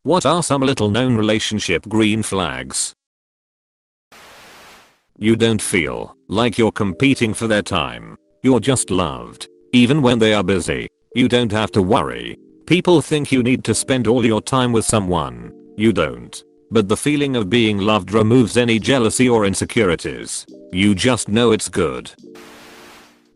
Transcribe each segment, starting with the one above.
What are some little known relationship green flags? You don't feel like you're competing for their time. You're just loved. Even when they are busy, you don't have to worry. People think you need to spend all your time with someone. You don't. But the feeling of being loved removes any jealousy or insecurities. You just know it's good.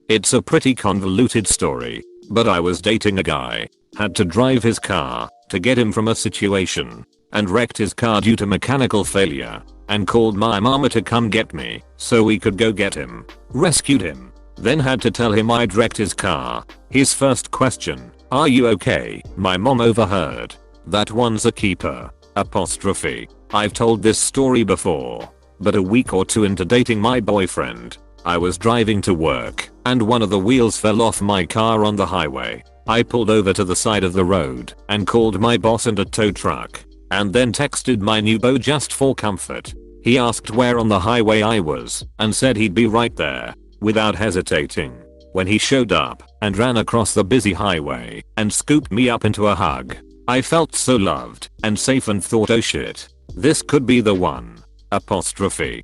It's a pretty convoluted story, but I was dating a guy, had to drive his car to get him from a situation, and wrecked his car due to mechanical failure, and called my mama to come get me so we could go get him, rescued him, then had to tell him I'd wrecked his car. His first question, "Are you okay?" My mom overheard. That one's a keeper. Apostrophe. I've told this story before, but a week or two into dating my boyfriend, I was driving to work and one of the wheels fell off my car on the highway. I pulled over to the side of the road and called my boss and a tow truck, and then texted my new beau just for comfort. He asked where on the highway I was and said he'd be right there. Without hesitating, when he showed up and ran across the busy highway and scooped me up into a hug, I felt so loved and safe and thought, oh shit, this could be the one. Apostrophe.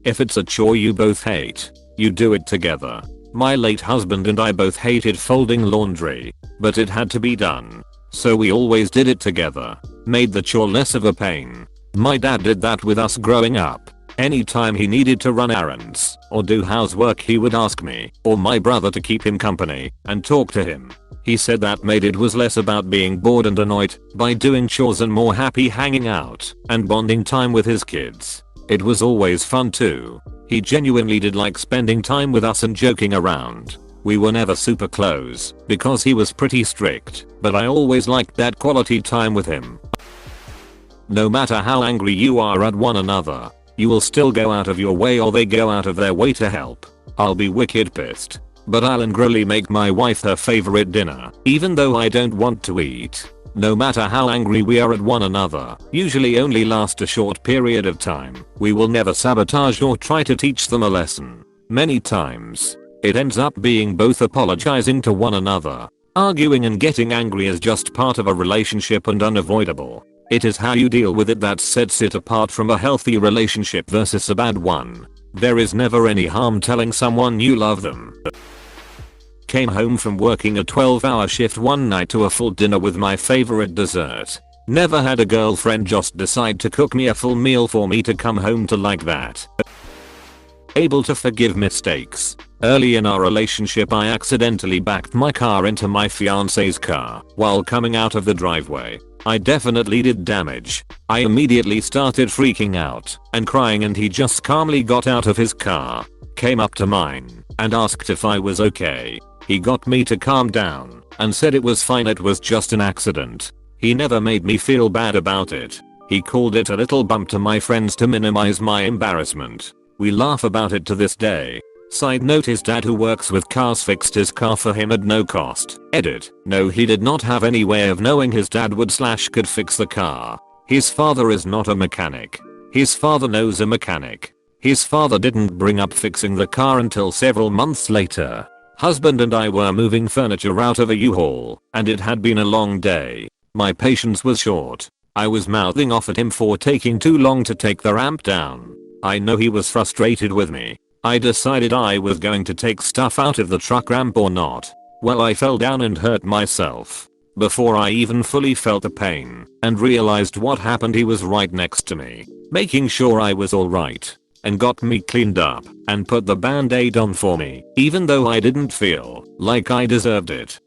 If it's a chore you both hate, you do it together. My late husband and I both hated folding laundry, but it had to be done, so we always did it together. Made the chore less of a pain. My dad did that with us growing up. Anytime he needed to run errands or do housework, he would ask me or my brother to keep him company and talk to him. He said that made it was less about being bored and annoyed by doing chores and more happy hanging out and bonding time with his kids. It was always fun too. He genuinely did like spending time with us and joking around. We were never super close because he was pretty strict, but I always liked that quality time with him. No matter how angry you are at one another, you will still go out of your way or they go out of their way to help. I'll be wicked pissed, but I'll angrily make my wife her favorite dinner, even though I don't want to eat. No matter how angry we are at one another, usually only last a short period of time. We will never sabotage or try to teach them a lesson. Many times, it ends up being both apologizing to one another. Arguing and getting angry is just part of a relationship and unavoidable. It is how you deal with it that sets it apart from a healthy relationship versus a bad one. There is never any harm telling someone you love them. Came home from working a 12-hour shift one night to a full dinner with my favorite dessert. Never had a girlfriend just decide to cook me a full meal for me to come home to like that. Able to forgive mistakes. Early in our relationship I accidentally backed my car into my fiance's car while coming out of the driveway. I definitely did damage. I immediately started freaking out and crying, and he just calmly got out of his car, came up to mine, and asked if I was okay. He got me to calm down and said it was fine, it was just an accident. He never made me feel bad about it. He called it a little bump to my friends to minimize my embarrassment. We laugh about it to this day. Side note, his dad who works with cars fixed his car for him at no cost. Edit. No, he did not have any way of knowing his dad would/could fix the car. His father is not a mechanic. His father knows a mechanic. His father didn't bring up fixing the car until several months later. Husband and I were moving furniture out of a U-Haul, and it had been a long day. My patience was short. I was mouthing off at him for taking too long to take the ramp down. I know he was frustrated with me. I decided I was going to take stuff out of the truck ramp or not. Well, I fell down and hurt myself. Before I even fully felt the pain and realized what happened, he was right next to me, making sure I was alright, and got me cleaned up and put the band-aid on for me, even though I didn't feel like I deserved it.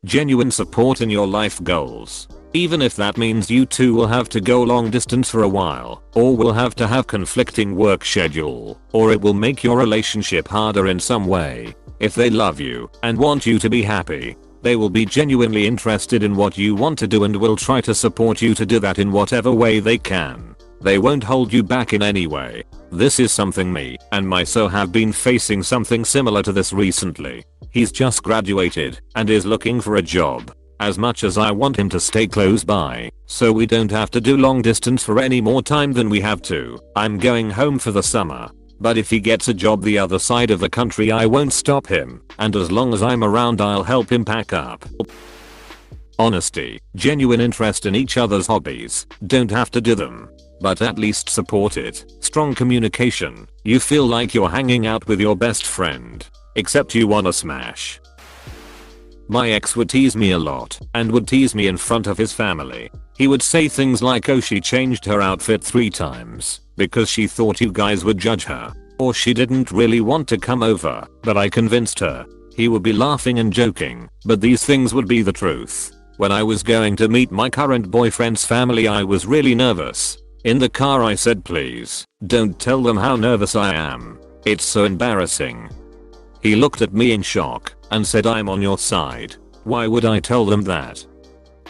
Genuine support in your life goals. Even if that means you two will have to go long distance for a while, or will have to have conflicting work schedule, or it will make your relationship harder in some way. If they love you and want you to be happy, they will be genuinely interested in what you want to do and will try to support you to do that in whatever way they can. They won't hold you back in any way. This is something me and my so have been facing something similar to this recently. He's just graduated and is looking for a job. As much as I want him to stay close by, so we don't have to do long distance for any more time than we have to, I'm going home for the summer. But if he gets a job the other side of the country, I won't stop him, and as long as I'm around I'll help him pack up. honesty, genuine interest in each other's hobbies. Don't have to do them, but at least support it. Strong communication. You feel like you're hanging out with your best friend, except you wanna smash. My ex would tease me a lot and would tease me in front of his family. He would say things like, oh, she changed her outfit 3 times because she thought you guys would judge her, or she didn't really want to come over, but I convinced her. He would be laughing and joking, but these things would be the truth. When I was going to meet my current boyfriend's family, I was really nervous. In the car I said, please, don't tell them how nervous I am. It's so embarrassing. He looked at me in shock and said, I'm on your side. Why would I tell them that?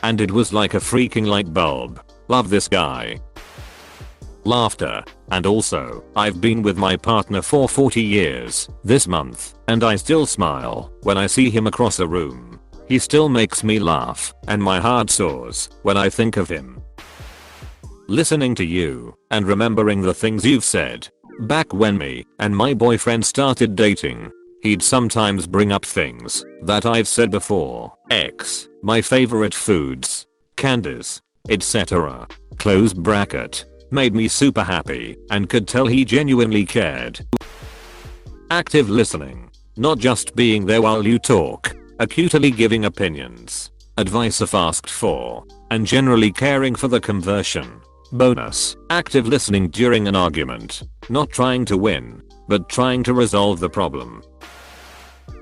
And it was like a freaking light bulb. Love this guy. Laughter. And also, I've been with my partner for 40 years this month, and I still smile when I see him across a room. He still makes me laugh, and my heart soars when I think of him. Listening to you and remembering the things you've said. Back when me and my boyfriend started dating, he'd sometimes bring up things that I've said before. X, my favorite foods, candies, etc. Close bracket. Made me super happy and could tell he genuinely cared. Active listening. Not just being there while you talk, acutely giving opinions, advice if asked for, and generally caring for the conversation. Bonus. Active listening during an argument. Not trying to win, but trying to resolve the problem.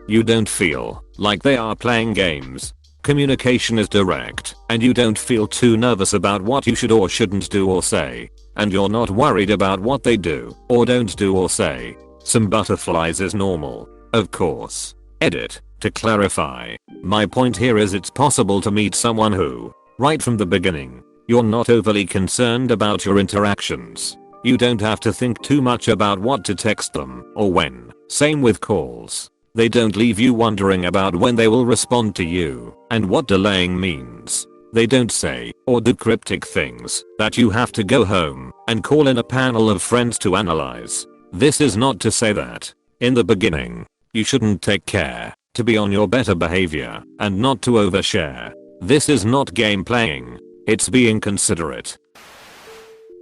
You don't feel like they are playing games. Communication is direct, and you don't feel too nervous about what you should or shouldn't do or say. And you're not worried about what they do or don't do or say. Some butterflies is normal, of course. Edit. To clarify, my point here is it's possible to meet someone who, right from the beginning, you're not overly concerned about your interactions. You don't have to think too much about what to text them or when. Same with calls. They don't leave you wondering about when they will respond to you and what delaying means. They don't say or do cryptic things that you have to go home and call in a panel of friends to analyze. This is not to say that, in the beginning, you shouldn't take care to be on your better behavior and not to overshare. This is not game playing. It's being considerate.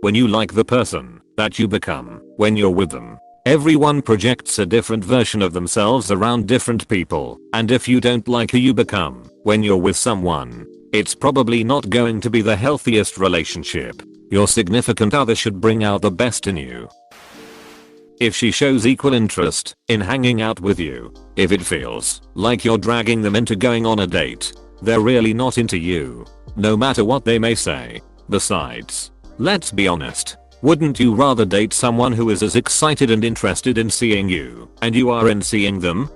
When you like the person that you become when you're with them, everyone projects a different version of themselves around different people, and if you don't like who you become when you're with someone, it's probably not going to be the healthiest relationship. Your significant other should bring out the best in you. If she shows equal interest in hanging out with you, if it feels like you're dragging them into going on a date, they're really not into you, no matter what they may say. Besides, let's be honest, wouldn't you rather date someone who is as excited and interested in seeing you and you are in seeing them?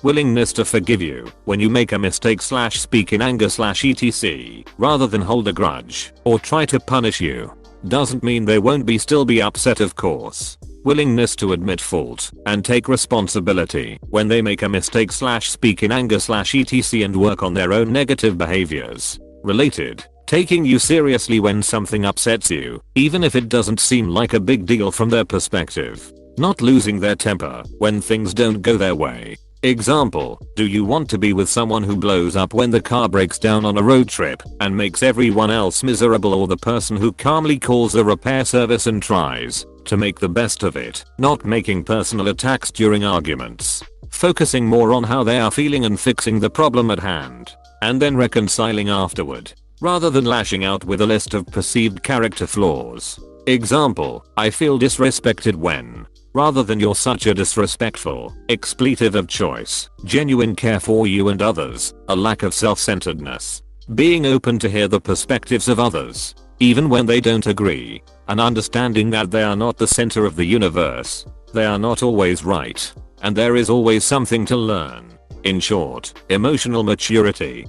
Willingness to forgive you when you make a mistake / speak in anger / etc. rather than hold a grudge or try to punish you. Doesn't mean they won't still be upset, of course. Willingness to admit fault and take responsibility when they make a mistake / speak in anger / etc. and work on their own negative behaviors. Related. Taking you seriously when something upsets you, even if it doesn't seem like a big deal from their perspective. Not losing their temper when things don't go their way. Example, do you want to be with someone who blows up when the car breaks down on a road trip and makes everyone else miserable, or the person who calmly calls a repair service and tries to make the best of it, not making personal attacks during arguments, focusing more on how they are feeling and fixing the problem at hand, and then reconciling afterward, rather than lashing out with a list of perceived character flaws. Example, I feel disrespected when, rather than you're such a disrespectful expletive of choice, genuine care for you and others, a lack of self-centeredness, being open to hear the perspectives of others, even when they don't agree, and understanding that they are not the center of the universe, they are not always right, and there is always something to learn. In short, emotional maturity.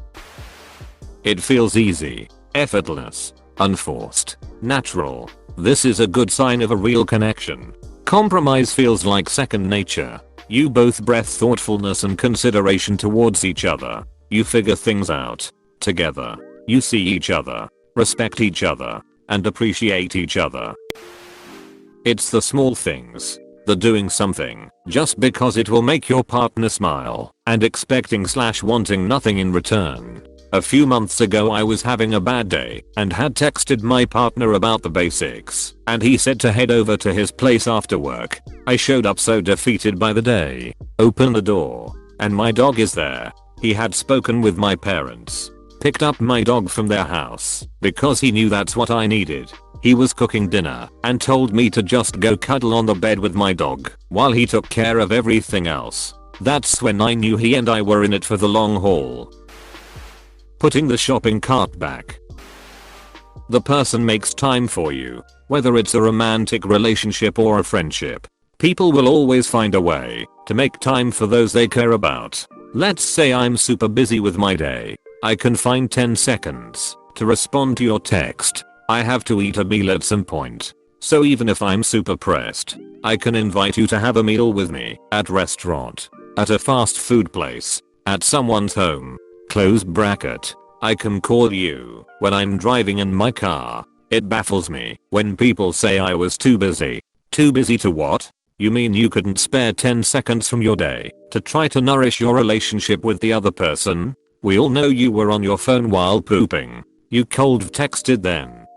It feels easy, effortless, unforced, natural. This is a good sign of a real connection. Compromise feels like second nature. You both breath thoughtfulness and consideration towards each other. You figure things out together. You see each other, respect each other, and appreciate each other. It's the small things, the doing something just because it will make your partner smile and expecting / wanting nothing in return. A few months ago I was having a bad day and had texted my partner about the basics, and he said to head over to his place after work. I showed up so defeated by the day. Open the door, and my dog is there. He had spoken with my parents, picked up my dog from their house because he knew that's what I needed. He was cooking dinner and told me to just go cuddle on the bed with my dog while he took care of everything else. That's when I knew he and I were in it for the long haul. Putting the shopping cart back. The person makes time for you, whether it's a romantic relationship or a friendship. People will always find a way to make time for those they care about. Let's say I'm super busy with my day. I can find 10 seconds to respond to your text. I have to eat a meal at some point. So even if I'm super pressed, I can invite you to have a meal with me at restaurant, at a fast food place, at someone's home. Close bracket. I can call you when I'm driving in my car. It baffles me when people say I was too busy. Too busy to what? You mean you couldn't spare 10 seconds from your day to try to nourish your relationship with the other person? We all know you were on your phone while pooping. You cold texted them